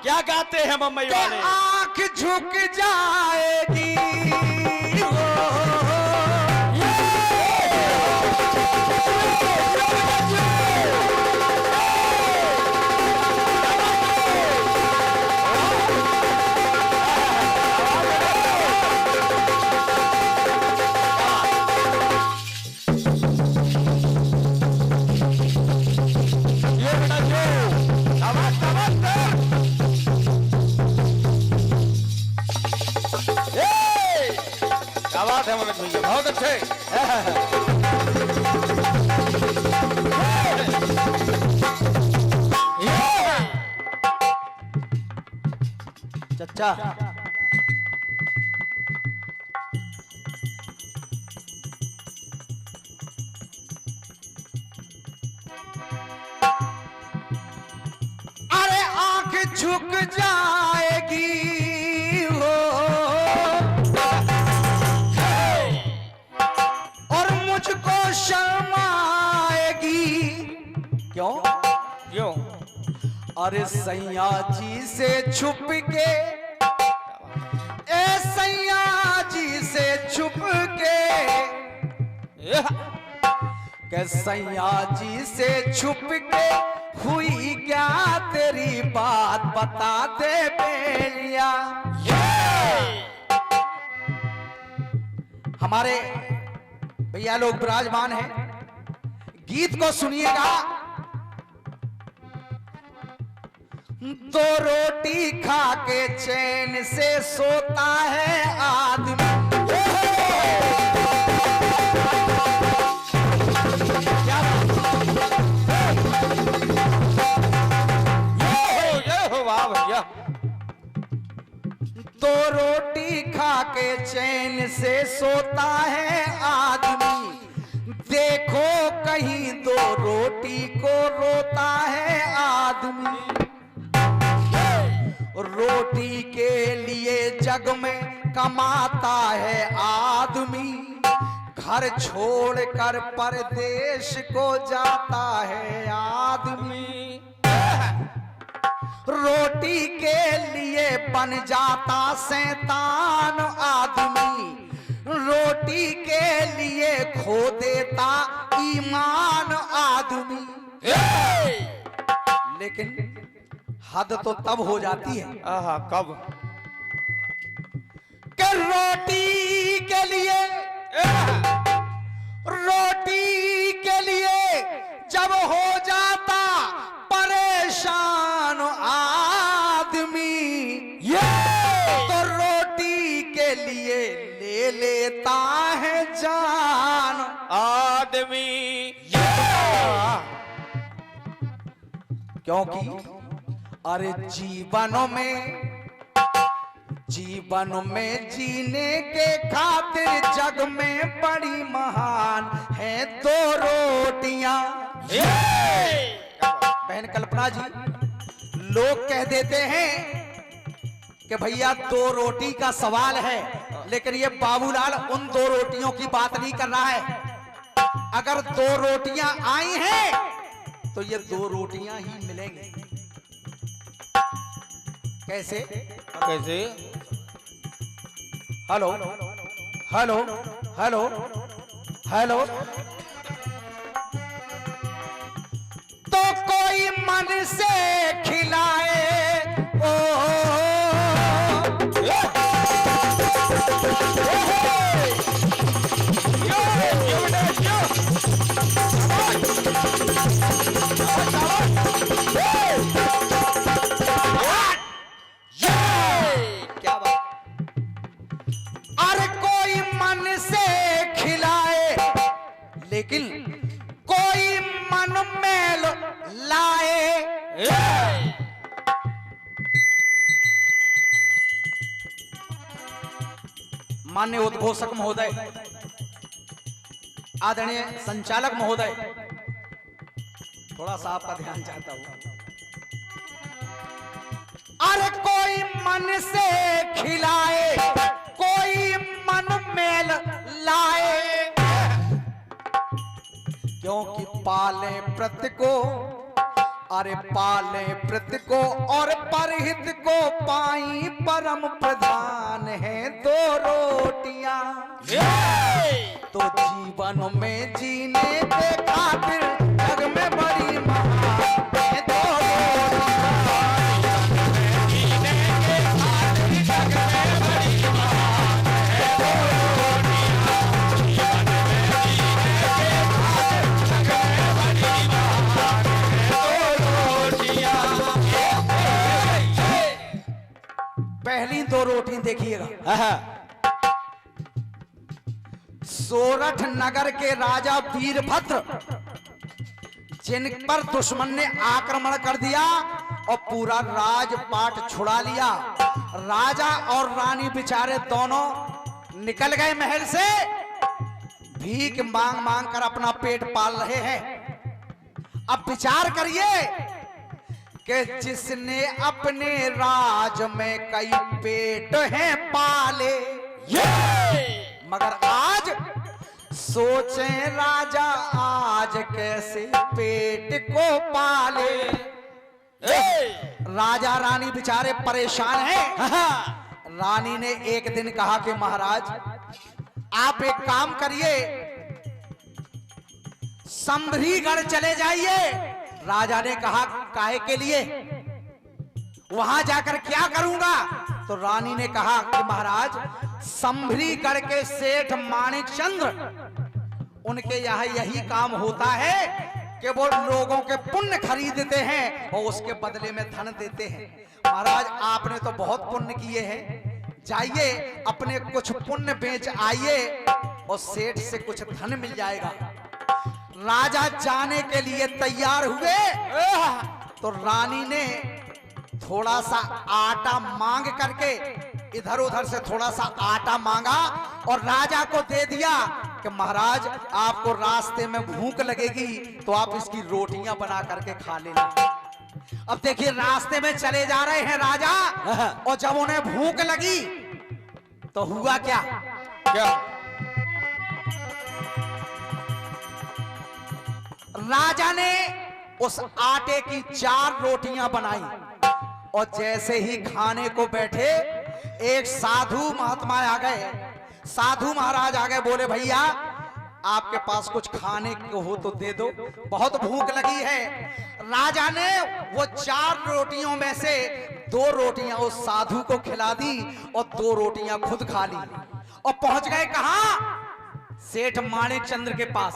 क्या गाते हैं मुंबई वाले? आंख झुक जाएगी बहुत अच्छे। चचा अरे आंख झुक जाएगी हो और मुझको शर्म आएगी। क्यों क्यों? अरे सैया जी से छुप के, ए सैया जी से छुप के, के सैया जी से छुप के हुई क्या तेरी बात बता दे बेलिया। हमारे भैया लोग विराजमान हैं, गीत को सुनिएगा। दो रोटी खा के चैन से सोता है आदमी। वाह भैया। दो रोटी खा के चैन से सोता है आदमी, देखो कहीं दो रोटी को रोता है आदमी। रोटी के लिए जग में कमाता है आदमी, घर छोड़कर परदेश को जाता है आदमी। रोटी के लिए बन जाता शैतान आदमी, रोटी के लिए खो देता ईमान आदमी। लेकिन हद तो तब हो जाती है कब? कि रोटी के लिए, रोटी के लिए जब हो जाता परेशान आदमी, तो रोटी के लिए ले लेता है जान आदमी। क्योंकि अरे जीवन में जीने के खातिर जग में बड़ी महान है दो रोटियां। बहन कल्पना जी, लोग कह देते हैं कि भैया दो रोटी का सवाल है, लेकिन ये बाबूलाल उन दो रोटियों की बात नहीं कर रहा है। अगर दो रोटियां आई हैं तो ये दो रोटियां ही मिलेंगी। कैसे कैसे? Hello hello hello hello. तो कोई मन से खिलाए ओ क्या बात। अरे कोई मन से खिलाए, लेकिन कोई मन में लाए। मान्य उद्घोषक महोदय, आदरणीय संचालक महोदय, थोड़ा सा आपका ध्यान चाहता हूं। अरे कोई मन से खिलाए, कोई मन में लाए, क्योंकि पाले प्रत को अरे पाले प्रत को और परहित को पाई परम प्रधान है दो रोटियां। तो जीवन में जीने के खातिर जग में बड़ी महान है दो पहली दो रोटी देखिएगा। सोरठ नगर के राजा वीरभद्र जिन पर दुश्मन ने आक्रमण कर दिया और पूरा राजपाट छुड़ा लिया। राजा और रानी बेचारे दोनों निकल गए महल से, भीख मांग मांग कर अपना पेट पाल रहे हैं। अब विचार करिए कि जिसने अपने राज में कई पेट हैं पाले, मगर आज सोचे राजा आज कैसे पेट को पाले। राजा रानी बेचारे परेशान हैं। रानी ने एक दिन कहा कि महाराज आप एक काम करिए, संभरीगढ़ चले जाइए। राजा ने कहा काहे के लिए, वहां जाकर क्या करूंगा? तो रानी ने कहा कि महाराज संभरीगढ़ के सेठ माणिक चंद्र, उनके यहाँ यही काम होता है कि वो लोगों के पुण्य खरीदते हैं और उसके बदले में धन देते हैं। महाराज आपने तो बहुत पुण्य किए हैं, जाइए अपने कुछ पुण्य बेच आइए और सेठ से कुछ धन मिल जाएगा। राजा जाने के लिए तैयार हुए तो रानी ने थोड़ा सा आटा मांग करके इधर उधर से थोड़ा सा आटा मांगा और राजा को दे दिया कि महाराज आपको रास्ते में भूख लगेगी तो आप इसकी रोटियां बना करके खा लेना। अब देखिए रास्ते में चले जा रहे हैं राजा, और जब उन्हें भूख लगी तो हुआ क्या? राजा ने उस आटे की 4 रोटियां बनाई और जैसे ही खाने को बैठे एक साधु महात्मा आ गए। साधु महाराज आ गए, बोले भैया आपके पास कुछ खाने को हो तो दे दो, बहुत भूख लगी है। राजा ने वो 4 रोटियों में से 2 रोटियां उस साधु को खिला दी और 2 रोटियां खुद खा ली और पहुंच गए कहां? सेठ माणिक चंद्र के पास।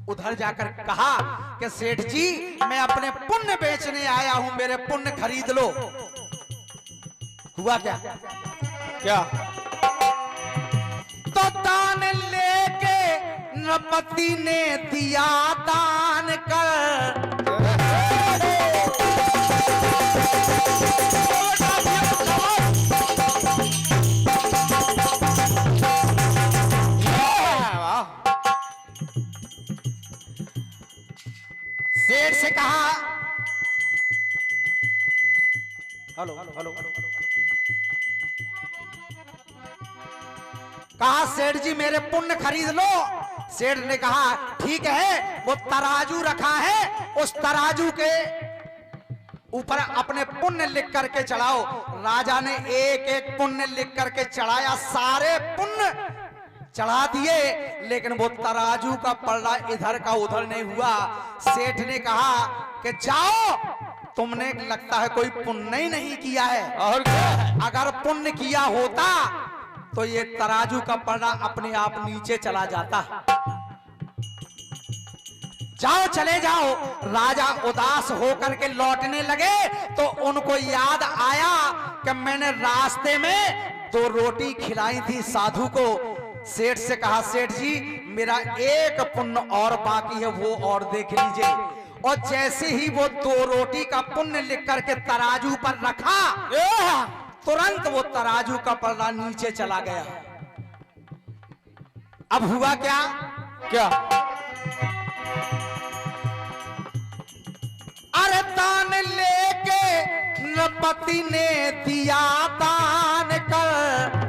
उधर जाकर कहा कि सेठ जी मैं अपने पुण्य बेचने आया हूं, मेरे पुण्य खरीद लो। हुआ क्या? क्या? तो दान लेके नृपति ने दिया दान कर, सेठ से कहा हेलो हेलो, कहा सेठ जी मेरे पुण्य खरीद लो। सेठ ने कहा ठीक है, वो तराजू रखा है, उस तराजू के ऊपर अपने पुण्य लिख करके चढ़ाओ। राजा ने एक एक पुण्य लिख करके चढ़ाया, सारे पुण्य चढ़ा दिए, लेकिन वो तराजू का पल्ला इधर का उधर नहीं हुआ। सेठ ने कहा कि जाओ, तुमने लगता है कोई पुण्य ही नहीं किया है, और क्या? अगर पुण्य किया होता तो ये तराजू का पल्ला अपने आप नीचे चला जाता। जाओ चले जाओ। राजा उदास होकर के लौटने लगे तो उनको याद आया कि मैंने रास्ते में 2 रोटी खिलाई थी साधु को। सेठ से कहा सेठ जी मेरा एक पुण्य और बाकी है, वो और देख लीजिए। और जैसे ही वो 2 रोटी का पुण्य लिख करके तराजू पर रखा, तुरंत वो तराजू का पल्ला नीचे चला गया। अब हुआ क्या? क्या? अरे दान लेके नृपति ने दिया दान कर,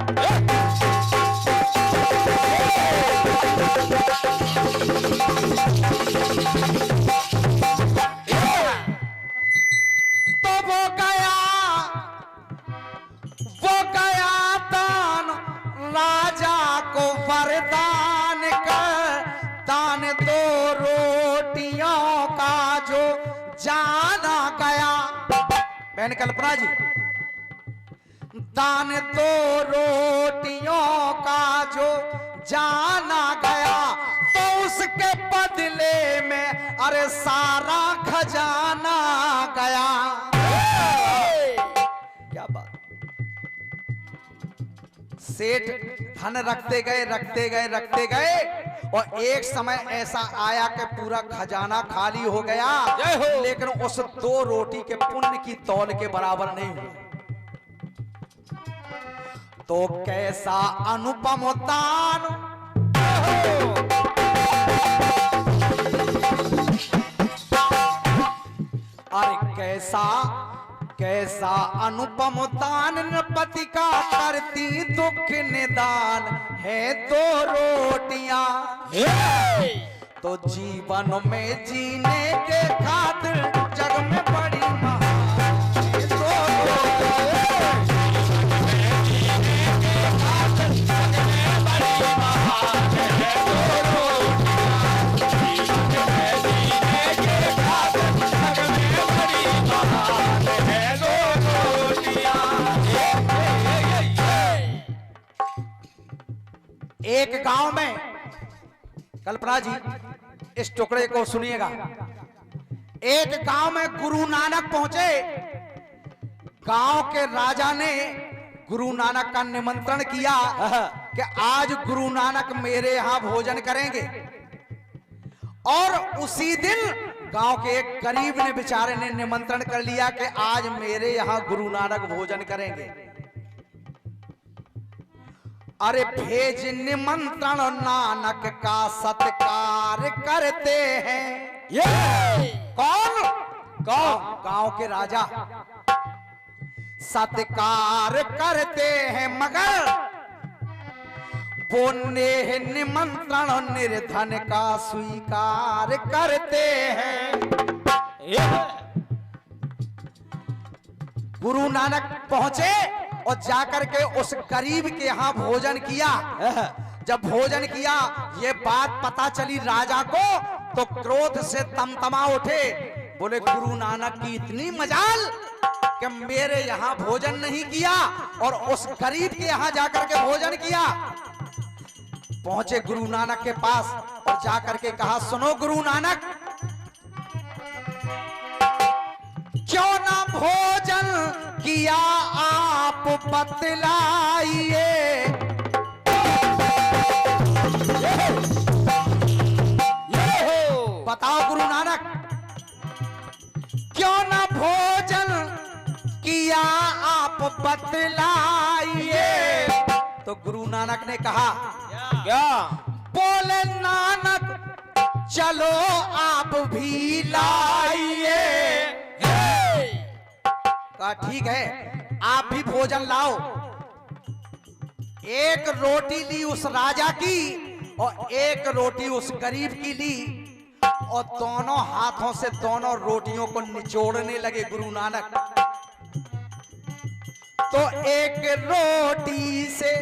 बहन कल्पना जी, दान दो रोटियों का जो जाना गया तो उसके बदले में अरे सारा खजाना गया। क्या बात। सेठ धन रखते गए और एक समय ऐसा आया कि पूरा खजाना खाली हो गया, लेकिन उस 2 रोटी के पुण्य की तौल के बराबर नहीं हुआ। तो कैसा अनुपम दान, अरे कैसा अनुपम दान, नृपति का करती दुख निदान है 2 रोटियां। तो जीवन में जीने के खातिर जग में बड़ी महान है 2 रोटियां। एक गांव में, कल्पना जी इस टुकड़े को सुनिएगा, एक गांव में गुरु नानक पहुंचे। गांव के राजा ने गुरु नानक का निमंत्रण किया कि आज गुरु नानक मेरे यहां भोजन करेंगे। और उसी दिन गांव के एक गरीब ने बेचारे ने निमंत्रण कर लिया कि आज मेरे यहां गुरु नानक भोजन करेंगे। अरे भेज निमंत्रण नानक का सत्कार करते हैं। ये कौन? गांव के राजा सत्कार करते हैं, मगर वो निमंत्रण निर्धन का स्वीकार करते हैं। गुरु नानक पहुंचे और जाकर के उस गरीब के यहां भोजन किया। जब भोजन किया, ये बात पता चली राजा को, तो क्रोध से तमतमा उठे। बोले गुरु नानक की इतनी मजाल कि मेरे यहां भोजन नहीं किया और उस गरीब के यहां जाकर के भोजन किया। पहुंचे गुरु नानक के पास और जाकर के कहा, सुनो गुरु नानक, क्यों ना भोजन किया आप बतलाइए। बताओ गुरु नानक, क्यों ना भोजन किया आप बतलाइए। तो गुरु नानक ने कहा, क्या? बोले नानक चलो आप भी लाइए। कहा ठीक है, आप भी भोजन लाओ। एक रोटी ली उस राजा की और एक रोटी उस गरीब की ली और दोनों हाथों से दोनों रोटियों को निचोड़ने लगे गुरु नानक। तो एक रोटी से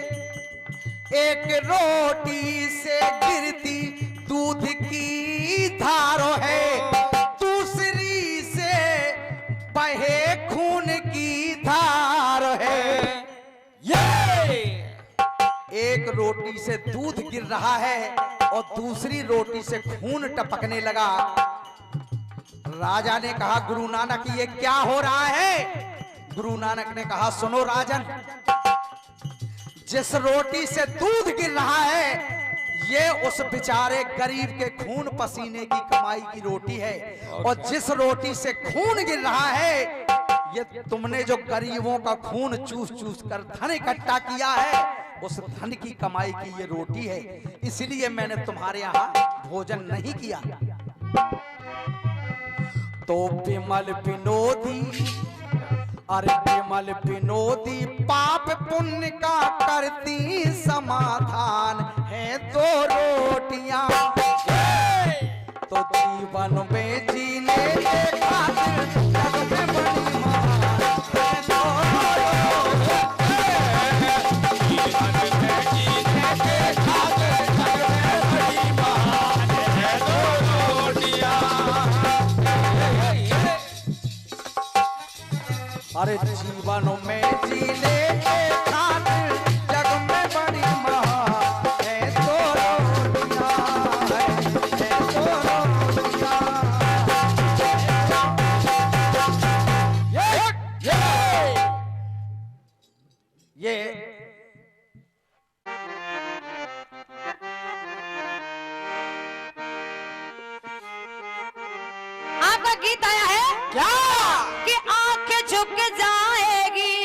गिरती दूध की धार है, दूसरी से बहे खून की धार है। एक रोटी से दूध गिर रहा है और दूसरी रोटी से खून टपकने लगा। राजा ने कहा, गुरु नानक ये क्या हो रहा है? गुरु नानक ने कहा, सुनो राजन, जिस रोटी से दूध गिर रहा है ये उस बेचारे गरीब के खून पसीने की कमाई की रोटी है, और जिस रोटी से खून गिर रहा है ये तुमने जो गरीबों का खून चूस चूस कर धन इकट्ठा किया है, उस धन की कमाई की ये रोटी है, इसलिए मैंने तुम्हारे यहाँ भोजन नहीं किया। तो विमल विनोदी, अरे विमल विनोदी पाप पुण्य का करती समाधान है 2 रोटियां। तो जीवन में जीने के खातिर जग में बड़ी महान है 2 रोटियां। जीवन में जीने के खातिर जग में बड़ी महान है 2 रोटियां। अरे जीवन में जीने के खातिर जग में बड़ी महान है दो रोटियां, है दो रोटियां। ये आपका गीत आया है क्या कि आंखें झुक जाएगी।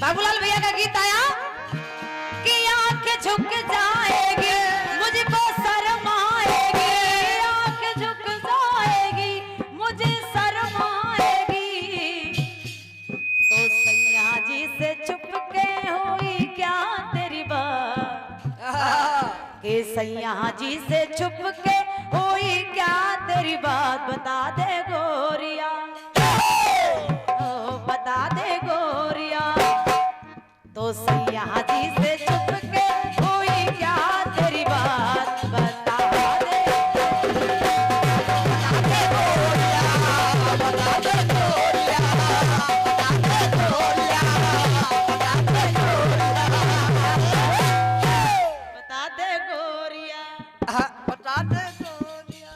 बाबूलाल भैया का गीत आया कि आंखें झुक जाएगी, मुझको शर्म आएगी, आंखें झुक जाएगी, मुझे शर्म आएगी। तो सैया जी से छुप के हुई क्या तेरी बात, कि सैया जी से छुप के हुई क्या तेरी बात, बता दे गोरिया, ओ बता दे गोरिया। तो सैया जी से छुप के हुई क्या तेरी बात, बता दे गोरिया, बता दे गोरिया, बता दे गोरिया, बता दे गोरिया, बता दे गोरिया, बता दे गोरिया।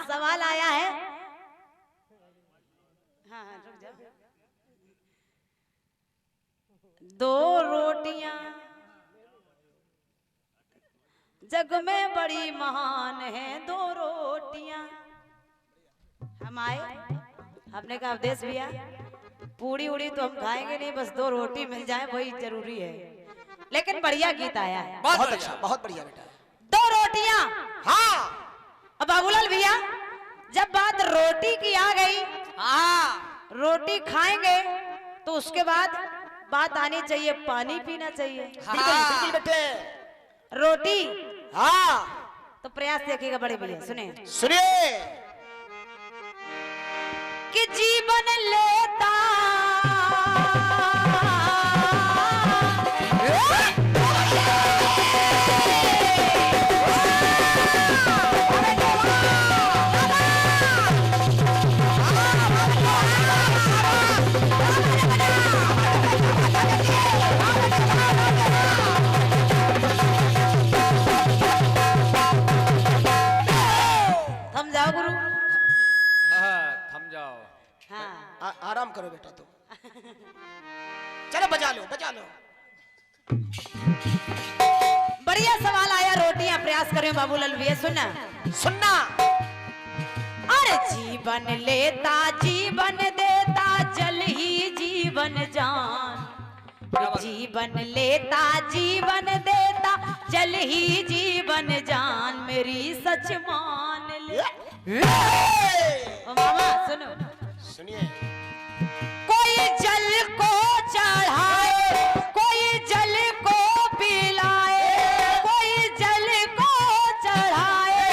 सवाल आया है। हाँ हाँ रुक जाओ। दो रोटियां जग में बड़ी महान है, दो रोटियां। हम आए, हमने कहा अवधेश भैया पूड़ी उड़ी तो हम खाएंगे नहीं, बस दो रोटी मिल जाए वही जरूरी है। लेकिन बढ़िया गीत आया है, बहुत अच्छा, बहुत बढ़िया बेटा। दो रोटियां। हाँ अब बाबूलाल भैया जब बात रोटी की आ गई, हाँ, रोटी खाएंगे तो उसके बाद बात आनी चाहिए पानी पीना चाहिए। बिल्कुल बेटे। रोटी हाँ तो प्रयास देखिएगा बड़े भैया, सुने सुनिए। कि जीवन लेता थम जाओ गुरु। हाँ थम जाओ। हाँ आराम करो बेटा तुम। चलो बजा लो, बजा लो। बढ़िया सवाल आया, रोटियां प्रयास करें बाबूलाल भैया, सुनना सुनना। अरे जीवन लेता जीवन देता जल ही जीवन जान, जीवन लेता जीवन देता जल ही जीवन जान, मेरी सच मान ले। ओ मामा सुनो, सुनिए। कोई जल को चढ़ाए, कोई जल को पिलाए, कोई जल को चढ़ाए,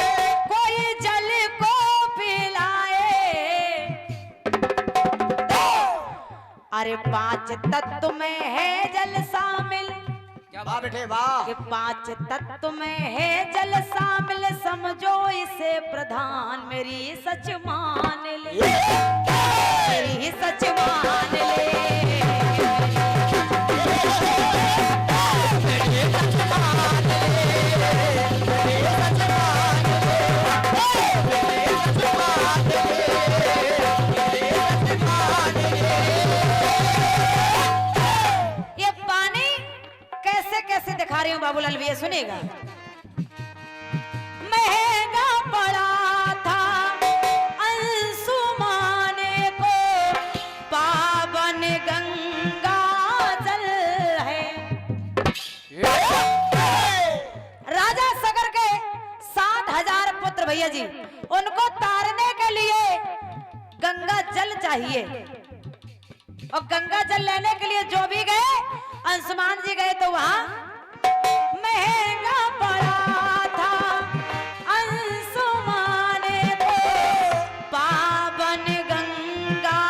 कोई जल को पिलाए। अरे पांच तत्व में है जल शामिल, वाह बेटे वाह। कि पांच तत्व में है जल शामिल, समझो इसे प्रधान, मेरी सच मान ले, मेरी सच मान ले, मेरी सच मान ले, मेरी सच मान ले, मेरी सच मान ले, मेरी सच मान ले। ये पानी कैसे कैसे दिखा रही हूँ बाबूलाल भैया, सुनेगा। महंगा पड़ा था अंशुमाने को, पावन गंगा जल है। राजा सगर के 7,000 पुत्र भैया जी, उनको तारने के लिए चाहिए। और गंगा जल लेने के लिए जो भी गए, अंशुमान जी गए तो वहां महंगा पड़ा था अंशुमान को पावन गंगा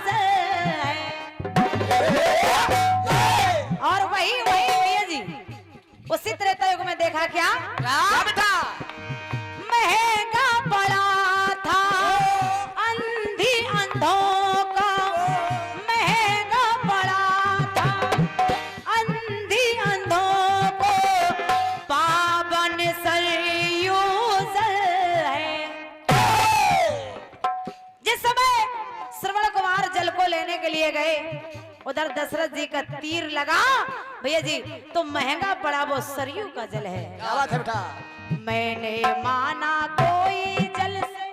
जल है। और वही भैया जी उसी त्रेता युग में देखा क्या बेटा महंगा पड़ा था अंधी अंधों का, महंगा पड़ा था अंधी अंधों को पावन सरयू जल है। जिस समय श्रवण कुमार जल को लेने के लिए गए, उधर दशरथ जी का तीर लगा भैया जी, तो महंगा पड़ा वो सरयू का जल है। क्या बात है बेटा? मैंने माना कोई जल से,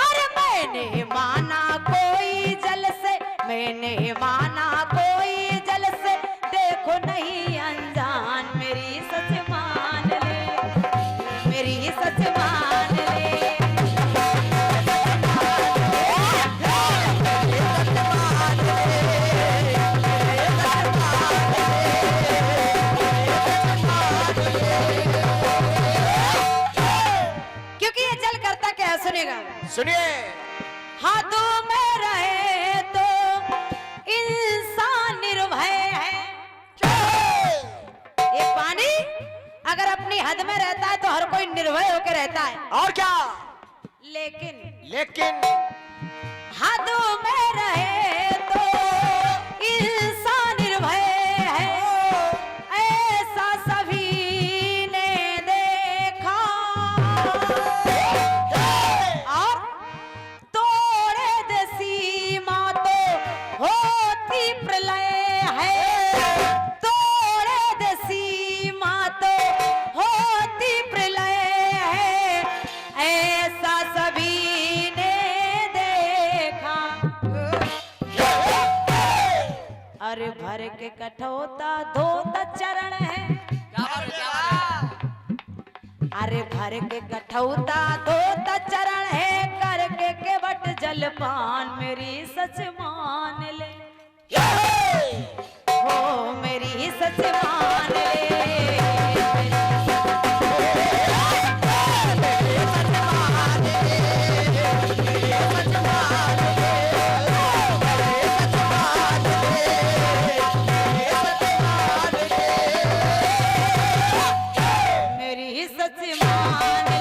अरे मैंने माना कोई जल से, मैंने माना कोई जल से, देखो नहीं अनजान मेरी सच मान ले, मेरी सच मान ले। सुनेगा सुनिए। हाथों में रहे तो इंसान निर्भय है। ये पानी अगर अपनी हद में रहता है तो हर कोई निर्भय होकर रहता है। और क्या? लेकिन हाथों में रहे तो इंसान निर्भय है, ऐसा सभी ने देखा। और तोड़े दे सीमा तो होती प्रलय है, तोड़े दे सीमा तो होती प्रलय है, ऐसा सभी ने देखा। अरे भर के कठोता धोता चरण है, अरे भर के कठौता धोता चरण है, करके केवट जलपान मेरी सच मान ले, हो मेरी सच मान ले। मेरी सच मान